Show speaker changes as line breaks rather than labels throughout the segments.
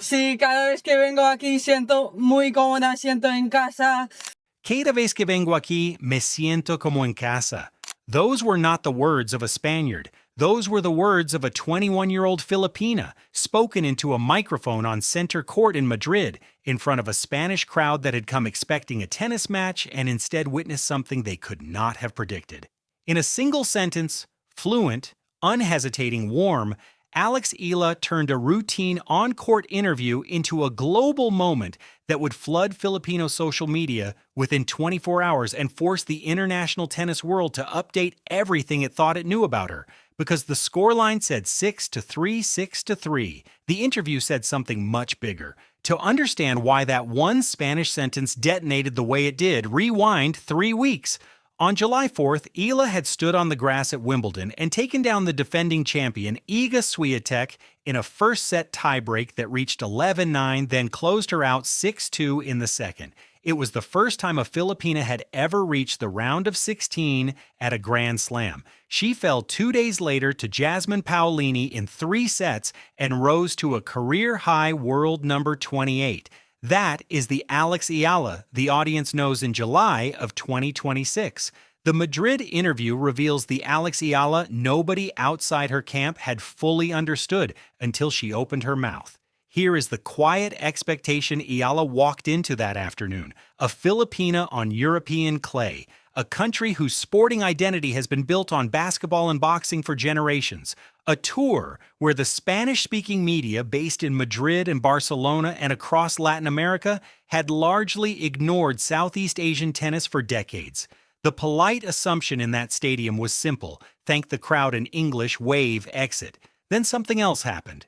Sí, cada vez que vengo aquí siento muy cómoda, siento en casa.
Cada vez que vengo aquí, me siento como en casa. Those were not the words of a Spaniard. Those were the words of a 21-year-old Filipina, spoken into a microphone on center court in Madrid, in front of a Spanish crowd that had come expecting a tennis match and instead witnessed something they could not have predicted. In a single sentence, fluent, unhesitating, warm, Alex Eala turned a routine on-court interview into a global moment that would flood Filipino social media within 24 hours and force the international tennis world to update everything it thought it knew about her. Because the scoreline said 6-3, 6-3, the interview said something much bigger. To understand why that one Spanish sentence detonated the way it did, rewind 3 weeks. On July 4th, Eala had stood on the grass at Wimbledon and taken down the defending champion Iga Swiatek in a first-set tiebreak that reached 11-9, then closed her out 6-2 in the second. It was the first time a Filipina had ever reached the round of 16 at a Grand Slam. She fell 2 days later to Jasmine Paolini in 3 sets and rose to a career-high world number 28. That is the Alex Eala the audience knows in July of 2026. The Madrid interview reveals the Alex Eala nobody outside her camp had fully understood until she opened her mouth. Here is the quiet expectation Eala walked into that afternoon, a Filipina on European clay, a country whose sporting identity has been built on basketball and boxing for generations, a tour where the Spanish-speaking media based in Madrid and Barcelona and across Latin America had largely ignored Southeast Asian tennis for decades. The polite assumption in that stadium was simple: thank the crowd in English, wave, exit. Then something else happened.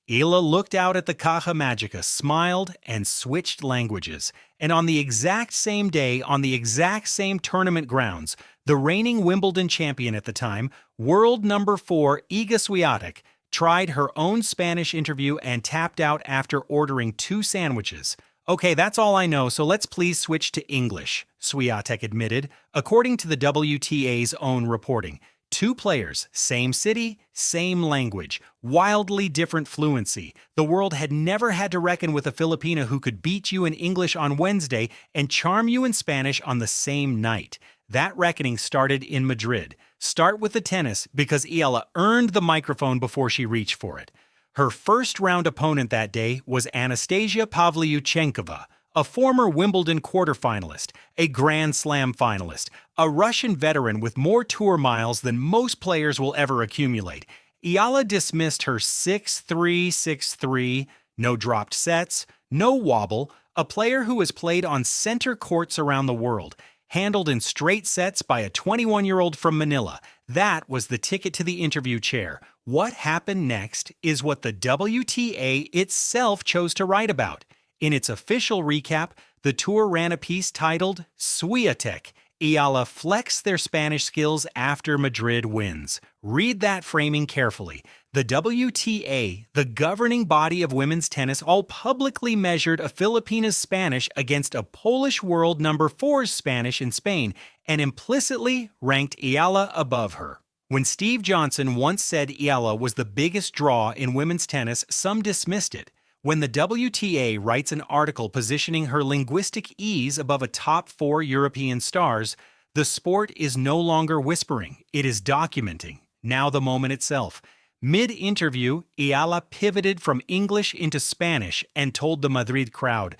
Eala looked out at the Caja Magica, smiled, and switched languages. And on the exact same day, on the exact same tournament grounds, the reigning Wimbledon champion at the time, world number 4 Iga Swiatek, tried her own Spanish interview and tapped out after ordering 2 sandwiches. Okay, that's all I know, so let's please switch to English, Swiatek admitted, according to the WTA's own reporting. 2 players, same city, same language, wildly different fluency. The world had never had to reckon with a Filipina who could beat you in English on Wednesday and charm you in Spanish on the same night. That reckoning started in Madrid. Start with the tennis, because Eala earned the microphone before she reached for it. Her first-round opponent that day was Anastasia Pavlyuchenkova, a former Wimbledon quarterfinalist, a Grand Slam finalist, a Russian veteran with more tour miles than most players will ever accumulate. Eala dismissed her 6-3, 6-3, no dropped sets, no wobble, a player who has played on center courts around the world, handled in straight sets by a 21-year-old from Manila. That was the ticket to the interview chair. What happened next is what the WTA itself chose to write about. In its official recap, the tour ran a piece titled Swiatek, Eala flexed their Spanish skills after Madrid wins. Read that framing carefully. The WTA, the governing body of women's tennis, all publicly measured a Filipina's Spanish against a Polish world number 4's Spanish in Spain, and implicitly ranked Eala above her. When Steve Johnson once said Eala was the biggest draw in women's tennis, some dismissed it. When the WTA writes an article positioning her linguistic ease above a top 4 European stars, the sport is no longer whispering, it is documenting. Now the moment itself. Mid-interview, Eala pivoted from English into Spanish and told the Madrid crowd,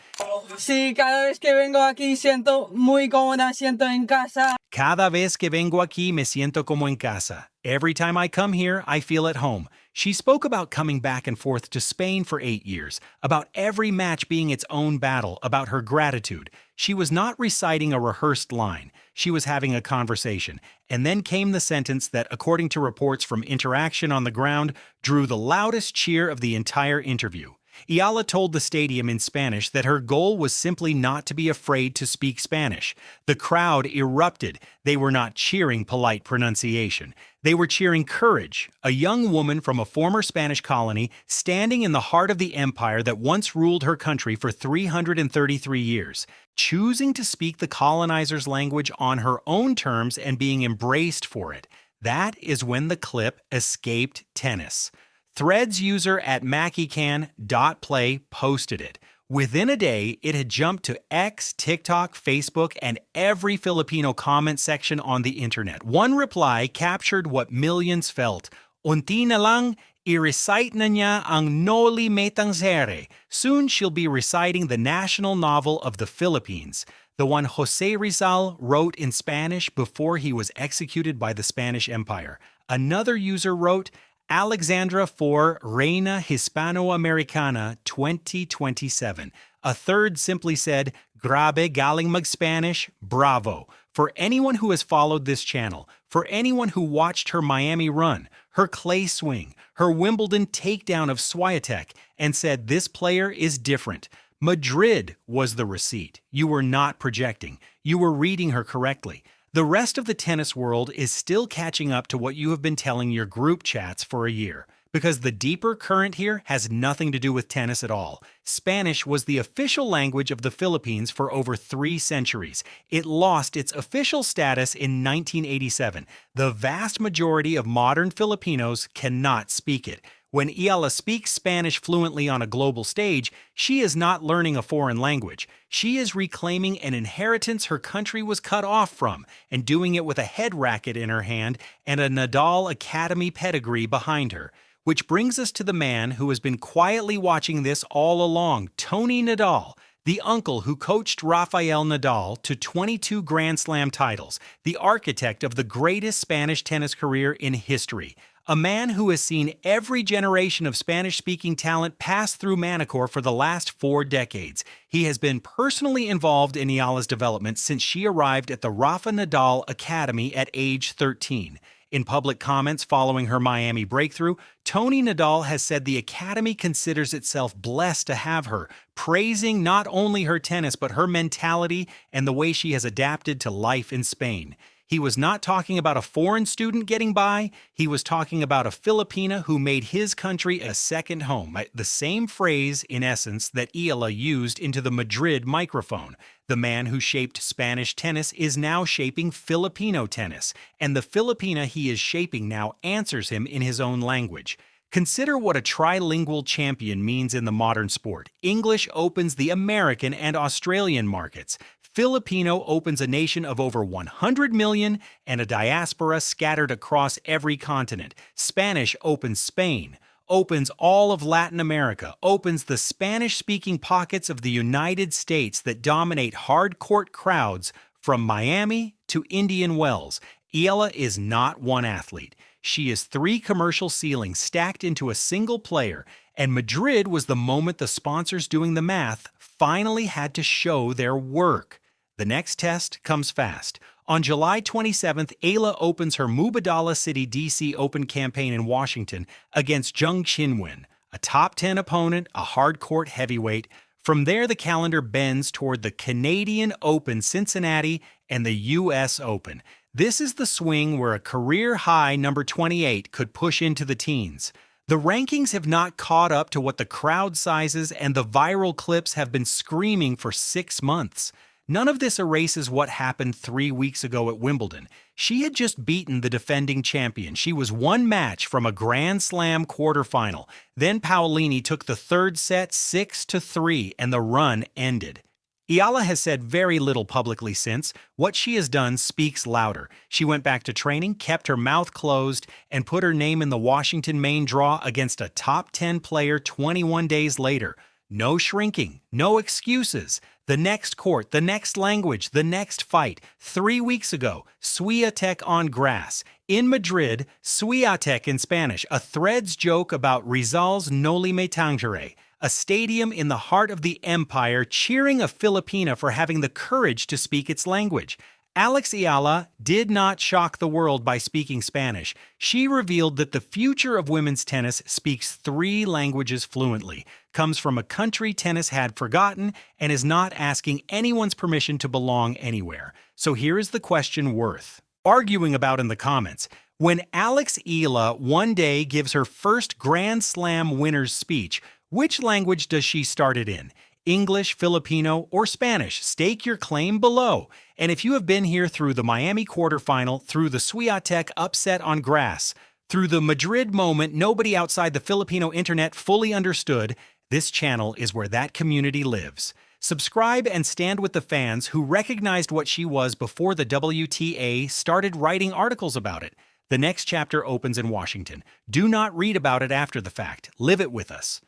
Sí, cada vez que vengo aquí siento muy cómoda, siento en casa.
Cada vez que vengo aquí me siento como en casa. Every time I come here, I feel at home. She spoke about coming back and forth to Spain for 8 years, about every match being its own battle, about her gratitude. She was not reciting a rehearsed line. She was having a conversation. And then came the sentence that, according to reports from Interaction on the ground, drew the loudest cheer of the entire interview. Eala told the stadium in Spanish that her goal was simply not to be afraid to speak Spanish. The crowd erupted. They were not cheering polite pronunciation. They were cheering courage, a young woman from a former Spanish colony standing in the heart of the empire that once ruled her country for 333 years, choosing to speak the colonizer's language on her own terms and being embraced for it. That is when the clip escaped tennis. Threads user at MackeyCan.play posted it. Within a day, it had jumped to X, TikTok, Facebook, and every Filipino comment section on the internet. One reply captured what millions felt. Unti na lang, i-recite na niya ang Noli Me Tangere. Soon she'll be reciting the national novel of the Philippines, the one Jose Rizal wrote in Spanish before he was executed by the Spanish Empire. Another user wrote, Alexandra for Reina Hispano-Americana 2027. A third simply said, Grabe galing mag-Spanish, bravo. For anyone who has followed this channel, for anyone who watched her Miami run, her clay swing, her Wimbledon takedown of Swiatek, and said this player is different. Madrid was the receipt. You were not projecting. You were reading her correctly. The rest of the tennis world is still catching up to what you have been telling your group chats for a year. Because the deeper current here has nothing to do with tennis at all. Spanish was the official language of the Philippines for over 3 centuries. It lost its official status in 1987. The vast majority of modern Filipinos cannot speak it. When Eala speaks Spanish fluently on a global stage, she is not learning a foreign language. She is reclaiming an inheritance her country was cut off from, and doing it with a head racket in her hand and a Nadal Academy pedigree behind her. Which brings us to the man who has been quietly watching this all along, Tony Nadal, the uncle who coached Rafael Nadal to 22 Grand Slam titles, the architect of the greatest Spanish tennis career in history. A man who has seen every generation of Spanish-speaking talent pass through Manacor for the last 4 decades. He has been personally involved in Eala's development since she arrived at the Rafa Nadal Academy at age 13. In public comments following her Miami breakthrough, Tony Nadal has said the Academy considers itself blessed to have her, praising not only her tennis but her mentality and the way she has adapted to life in Spain. He was not talking about a foreign student getting by, he was talking about a Filipina who made his country a second home, the same phrase, in essence, that Eala used into the Madrid microphone. The man who shaped Spanish tennis is now shaping Filipino tennis, and the Filipina he is shaping now answers him in his own language. Consider what a trilingual champion means in the modern sport. English opens the American and Australian markets. Filipino opens a nation of over 100 million and a diaspora scattered across every continent. Spanish opens Spain, opens all of Latin America, opens the Spanish-speaking pockets of the United States that dominate hard-court crowds from Miami to Indian Wells. Eala is not one athlete. She is 3 commercial ceilings stacked into a single player, and Madrid was the moment the sponsors doing the math finally had to show their work. The next test comes fast. On July 27th, Eala opens her Mubadala City DC Open campaign in Washington against Jung Chinwin, a top 10 opponent, a hard-court heavyweight. From there, the calendar bends toward the Canadian Open Cincinnati and the U.S. Open. This is the swing where a career-high number 28 could push into the teens. The rankings have not caught up to what the crowd sizes and the viral clips have been screaming for 6 months. None of this erases what happened 3 weeks ago at Wimbledon. She had just beaten the defending champion. She was 1 match from a Grand Slam quarterfinal. Then Paolini took the 3rd set 6-3 and the run ended. Eala has said very little publicly since. What she has done speaks louder. She went back to training, kept her mouth closed, and put her name in the Washington main draw against a top 10 player 21 days later. No shrinking, no excuses. The next court, the next language, the next fight. 3 weeks ago, Swiatek on grass. In Madrid, Swiatek in Spanish, a Threads joke about Rizal's Noli Me Tangere. A stadium in the heart of the empire cheering a Filipina for having the courage to speak its language. Alex Eala did not shock the world by speaking Spanish. She revealed that the future of women's tennis speaks 3 languages fluently, comes from a country tennis had forgotten, and is not asking anyone's permission to belong anywhere. So here is the question worth arguing about in the comments. When Alex Eala one day gives her first Grand Slam winner's speech, which language does she start it in? English, Filipino, or Spanish? Stake your claim below. And if you have been here through the Miami quarterfinal, through the Swiatek upset on grass, Through the Madrid moment nobody outside the Filipino internet fully understood, this channel is where that community lives. Subscribe and stand with the fans who recognized what she was before the WTA started writing articles about it. The next chapter opens in Washington. Do not read about it after the fact. Live it with us.